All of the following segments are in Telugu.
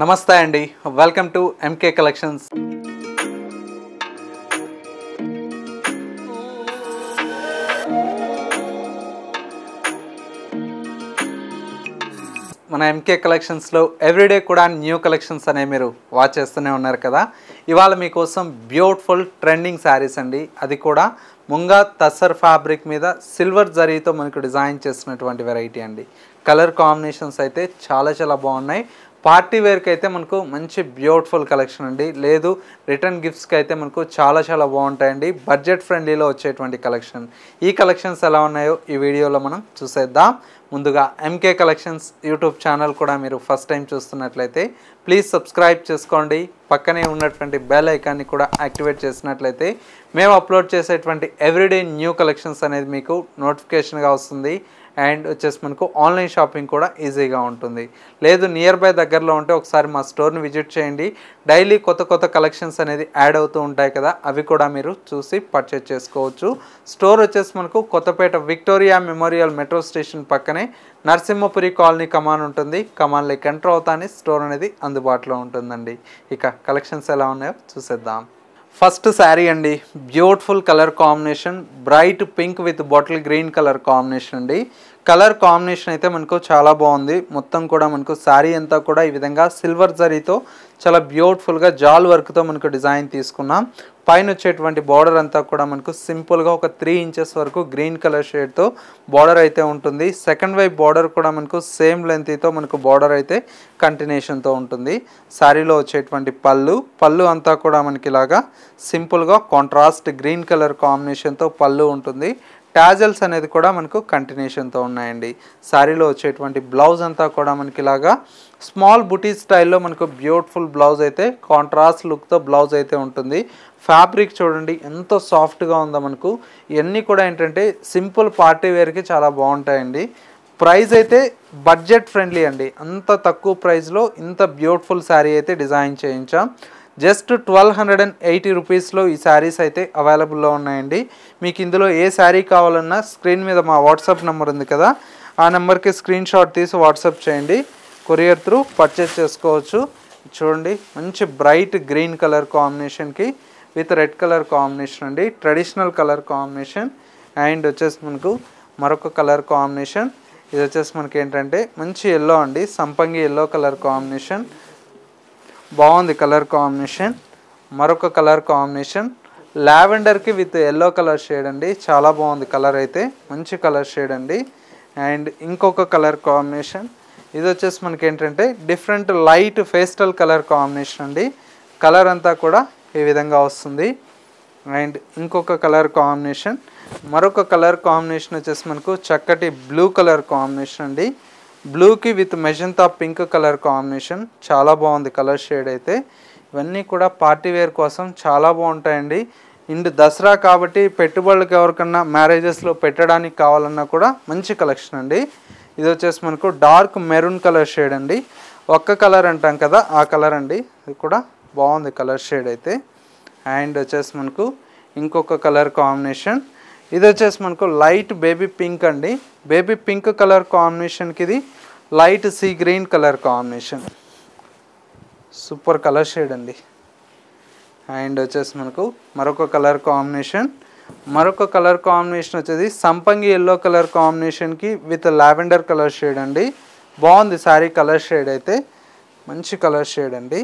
నమస్తే అండి, వెల్కమ్ టు ఎంకే కలెక్షన్స్. మన ఎంకే కలెక్షన్స్లో ఎవ్రీడే కూడా న్యూ కలెక్షన్స్ అనేవి మీరు వాచ్ చేస్తూనే ఉన్నారు కదా. ఇవాళ మీకోసం బ్యూటిఫుల్ ట్రెండింగ్ శారీస్ అండి, అది కూడా ముంగా తస్సర్ ఫ్యాబ్రిక్ మీద సిల్వర్ జరీతో మనకు డిజైన్ చేసినటువంటి వెరైటీ అండి. కలర్ కాంబినేషన్స్ అయితే చాలా బాగున్నాయి. పార్టీ వేర్కి అయితే మనకు మంచి బ్యూటిఫుల్ కలెక్షన్ అండి. లేదు రిటర్న్ గిఫ్ట్స్కి అయితే మనకు చాలా బాగుంటాయండి. బడ్జెట్ ఫ్రెండ్లీలో వచ్చేటువంటి కలెక్షన్. ఈ కలెక్షన్స్ ఎలా ఉన్నాయో ఈ వీడియోలో మనం చూసేద్దాం. ముందుగా ఎంకే కలెక్షన్స్ యూట్యూబ్ ఛానల్ కూడా మీరు ఫస్ట్ టైం చూస్తున్నట్లయితే ప్లీజ్ సబ్స్క్రైబ్ చేసుకోండి. పక్కనే ఉన్నటువంటి బెల్ ఐకాన్ని కూడా యాక్టివేట్ చేసినట్లయితే మేము అప్లోడ్ చేసేటువంటి ఎవ్రీడే న్యూ కలెక్షన్స్ అనేది మీకు నోటిఫికేషన్గా వస్తుంది. అండ్ వచ్చేసి మనకు ఆన్లైన్ షాపింగ్ కూడా ఈజీగా ఉంటుంది. లేదు నియర్ బై దగ్గరలో ఉంటే ఒకసారి మా స్టోర్ని విజిట్ చేయండి. డైలీ కొత్త కలెక్షన్స్ అనేది యాడ్ అవుతూ ఉంటాయి కదా, అవి కూడా మీరు చూసి పర్చేజ్ చేసుకోవచ్చు. స్టోర్ వచ్చేసి మనకు Kothapet Victoria Memorial metro station పక్కనే నరసింహపురి కాలనీ కమాన్ ఉంటుంది. కమాన్లోకి ఎంటర్ అవుతానే స్టోర్ అనేది అందుబాటులో ఉంటుందండి. ఇక కలెక్షన్స్ ఎలా ఉన్నాయో చూసేద్దాం. ఫస్ట్ శారీ అండి, beautiful colour combination, bright pink with bottle green colour combination అండి. కలర్ కాంబినేషన్ అయితే మనకు చాలా బాగుంది. మొత్తం కూడా మనకు శారీ అంతా కూడా ఈ విధంగా సిల్వర్ జరీతో చాలా బ్యూటిఫుల్గా జాల్ వర్క్తో మనకు డిజైన్ తీసుకున్నాం. పైన వచ్చేటువంటి బార్డర్ అంతా కూడా మనకు సింపుల్గా ఒక 3 ఇంచెస్ వరకు గ్రీన్ కలర్ షేడ్తో బార్డర్ అయితే ఉంటుంది. సెకండ్ వైపు బార్డర్ కూడా మనకు సేమ్ లెంత్తో మనకు బార్డర్ అయితే కంటిన్యూషన్తో ఉంటుంది. శారీలో వచ్చేటువంటి పళ్ళు అంతా కూడా మనకి ఇలాగా సింపుల్గా కాంట్రాస్ట్ గ్రీన్ కలర్ కాంబినేషన్తో పళ్ళు ఉంటుంది. టాజల్స్ అనేది కూడా మనకు కంటిన్యూషన్తో ఉన్నాయండి. శారీలో వచ్చేటువంటి బ్లౌజ్ అంతా కూడా మనకి ఇలాగా స్మాల్ బుటీ స్టైల్లో మనకు బ్యూటిఫుల్ బ్లౌజ్ అయితే కాంట్రాస్ట్ లుక్తో బ్లౌజ్ అయితే ఉంటుంది. ఫ్యాబ్రిక్ చూడండి ఎంత సాఫ్ట్గా ఉందో మనకు. ఇవన్నీ కూడా ఏంటంటే సింపుల్ పార్టీ వేర్కి చాలా బాగుంటాయండి. ప్రైస్ అయితే బడ్జెట్ ఫ్రెండ్లీ అండి. అంత తక్కువ ప్రైస్లో ఇంత బ్యూటిఫుల్ శారీ అయితే డిజైన్ చేయించాం. జస్ట్ 1280 రూపీస్లో ఈ శారీస్ అయితే అవైలబుల్లో ఉన్నాయండి. మీకు ఇందులో ఏ శారీ కావాలన్నా స్క్రీన్ మీద మా వాట్సాప్ నెంబర్ ఉంది కదా, ఆ నెంబర్కి స్క్రీన్ షాట్ తీసి వాట్సాప్ చేయండి. కొరియర్ త్రూ పర్చేస్ చేసుకోవచ్చు. చూడండి మంచి బ్రైట్ గ్రీన్ కలర్ కాంబినేషన్కి విత్ రెడ్ కలర్ కాంబినేషన్ అండి, ట్రెడిషనల్ కలర్ కాంబినేషన్. అండ్ వచ్చేసి మనకు మరొక కలర్ కాంబినేషన్, ఇది వచ్చేసి మనకి ఏంటంటే మంచి ఎల్లో అండి, సంపంగి ఎల్లో కలర్ కాంబినేషన్. బాగుంది కలర్ కాంబినేషన్. మరొక కలర్ కాంబినేషన్ లావెండర్కి విత్ ఎల్లో కలర్ షేడ్ అండి, చాలా బాగుంది కలర్ అయితే, మంచి కలర్ షేడ్ అండి. అండ్ ఇంకొక కలర్ కాంబినేషన్, ఇది వచ్చేసి మనకి ఏంటంటే different light pastel colour combination అండి. కలర్ అంతా కూడా ఈ విధంగా వస్తుంది. అండ్ ఇంకొక కలర్ కాంబినేషన్, మరొక కలర్ కాంబినేషన్ వచ్చేసి మనకు చక్కటి బ్లూ కలర్ కాంబినేషన్ అండి. బ్లూకి with magenta pink colour combination, చాలా బాగుంది కలర్ షేడ్ అయితే. ఇవన్నీ కూడా పార్టీ వేర్ కోసం చాలా బాగుంటాయండి. ఇండ్ దసరా కాబట్టి పెట్టుబడులకు ఎవరికన్నా మ్యారేజెస్లో పెట్టడానికి కావాలన్నా కూడా మంచి కలెక్షన్ అండి. ఇది వచ్చేసి మనకు డార్క్ మెరూన్ కలర్ షేడ్ అండి. ఒక్క కలర్ అంటాం కదా ఆ కలర్ అండి, ఇది కూడా బాగుంది కలర్ షేడ్ అయితే. అండ్ వచ్చేసి మనకు ఇంకొక కలర్ కాంబినేషన్, ఇది వచ్చేసి మనకు లైట్ బేబీ పింక్ అండి. బేబీ పింక్ కలర్ కాంబినేషన్కి ఇది light sea green colour combination, super colour shade అండి. అండ్ వచ్చేసి మనకు మరొక కలర్ కాంబినేషన్, వచ్చేసి సంపంగి ఎల్లో కలర్ కాంబినేషన్కి విత్ లావెండర్ కలర్ షేడ్ అండి. బాగుంది శారీ కలర్ షేడ్ అయితే, మంచి కలర్ షేడ్ అండి.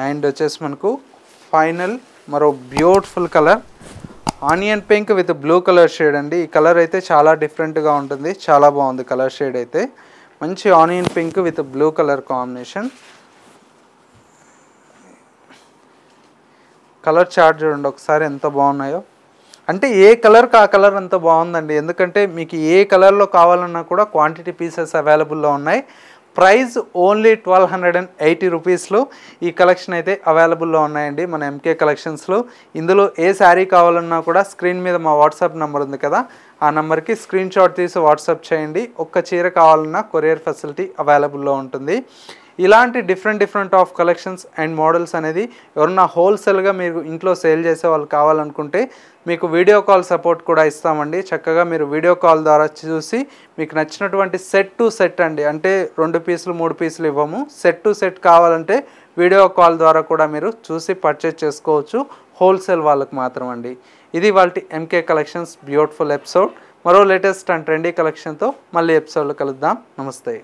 అండ్ వచ్చేసి మనకు ఫైనల్ మరో beautiful colour onion pink with blue colour shade అండి. ఈ కలర్ అయితే చాలా డిఫరెంట్గా ఉంటుంది, చాలా బాగుంది కలర్ షేడ్ అయితే. మంచి onion pink with blue colour combination. Colour chart చూడండి ఒకసారి ఎంత బాగున్నాయో. అంటే ఏ కలర్కి ఆ కలర్ అంత బాగుందండి, ఎందుకంటే మీకు ఏ కలర్లో కావాలన్నా కూడా క్వాంటిటీ పీసెస్ అవైలబుల్లో ఉన్నాయి. ప్రైస్ ఓన్లీ 1280 రూపీస్లో ఈ కలెక్షన్ అయితే అవైలబుల్లో ఉన్నాయండి మన ఎంకే కలెక్షన్స్లో. ఇందులో ఏ శారీ కావాలన్నా కూడా స్క్రీన్ మీద మా వాట్సాప్ నెంబర్ ఉంది కదా, ఆ నెంబర్కి స్క్రీన్ షాట్ తీసి వాట్సాప్ చేయండి. ఒక్క చీర కావాలన్నా కొరియర్ ఫెసిలిటీ అవైలబుల్లో ఉంటుంది. ఇలాంటి different of collections and models అనేది ఎవరన్నా హోల్సేల్గా మీరు ఇంట్లో సేల్ చేసే వాళ్ళు కావాలనుకుంటే మీకు వీడియో కాల్ సపోర్ట్ కూడా ఇస్తామండి. చక్కగా మీరు వీడియో కాల్ ద్వారా చూసి మీకు నచ్చినటువంటి సెట్ టు సెట్ అండి, అంటే 2 పీసులు 3 పీసులు ఇవ్వము, సెట్ టు సెట్ కావాలంటే వీడియో కాల్ ద్వారా కూడా మీరు చూసి పర్చేజ్ చేసుకోవచ్చు, హోల్సేల్ వాళ్ళకు మాత్రం అండి. ఇది వాళ్ళ ఎంకే కలెక్షన్స్ బ్యూటిఫుల్ ఎపిసోడ్. మరో లేటెస్ట్ అండ్ ట్రెండీ కలెక్షన్తో మళ్ళీ ఎపిసోడ్లో కలుద్దాం. నమస్తే.